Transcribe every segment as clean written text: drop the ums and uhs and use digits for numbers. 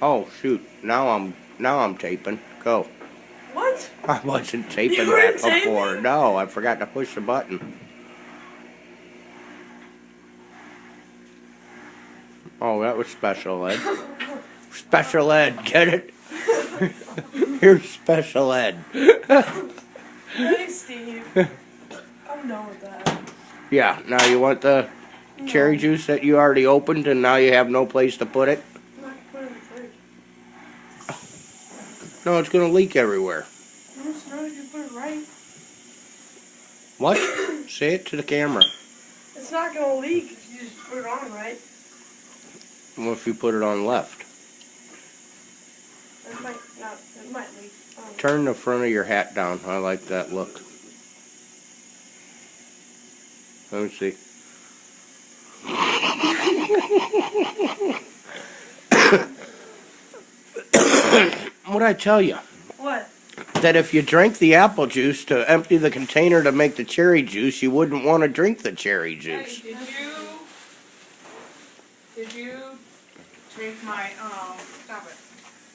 Oh shoot! Now I'm taping. Go. What? I wasn't taping You that weren't taping? before. No, I forgot to push the button. Oh, that was special ed. Special ed, get it? Here's special ed. Thanks, Steve. I'm done with that. Yeah, now you want the cherry juice that you already opened and now you have no place to put it? I'm not gonna put it in the fridge. No, it's going to leak everywhere. No, it's not if you put it right. What? Say it to the camera. It's not gonna leak if you just put it on right. What if you put it on left? It might not. It might leak. Turn the front of your hat down. I like that look. Let me see. What'd I tell you? What? That if you drank the apple juice to empty the container to make the cherry juice, you wouldn't want to drink the cherry juice. Hey, did you take my, stop it.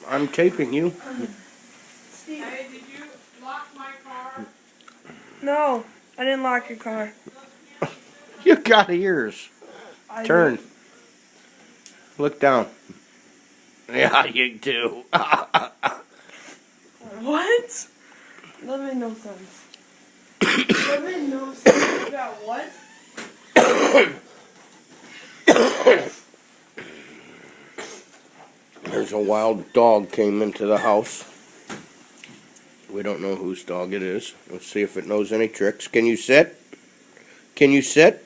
I'm taping you. Steve. Hey, did you lock my car? No, I didn't lock your car. You got ears. Turn. did. Look down. Yeah, you do. What? That made no sense. That made no sense. You got what? There's a wild dog came into the house. We don't know whose dog it is. Let's see if it knows any tricks. Can you sit? Can you sit?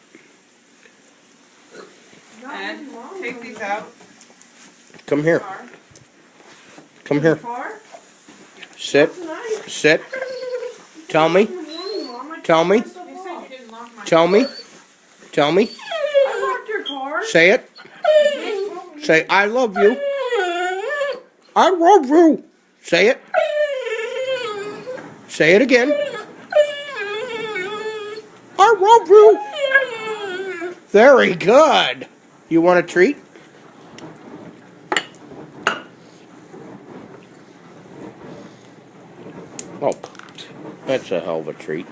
And take these out. Come here. Car. Come here. Car? Sit. Tonight. Sit. Tell me. Tell me. You said you didn't lock my Tell me. Tell me. I locked your car. Say it. Say, I love you. I love you. Say it. Say it again. I love you. Very good. You want a treat? Oh, that's a hell of a treat.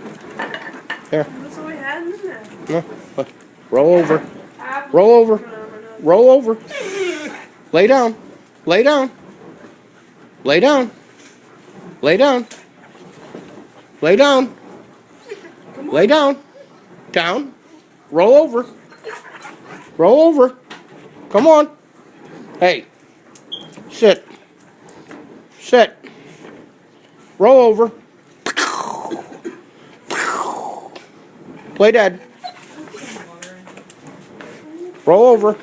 Here. That's all we had in there. No. Roll over. Roll over. Roll over. Lay down. Lay down. Lay down. Lay down. Lay down. Lay down. Down. Roll over. Roll over. Come on. Hey. Sit. Sit. Roll over. Play dead. Roll over.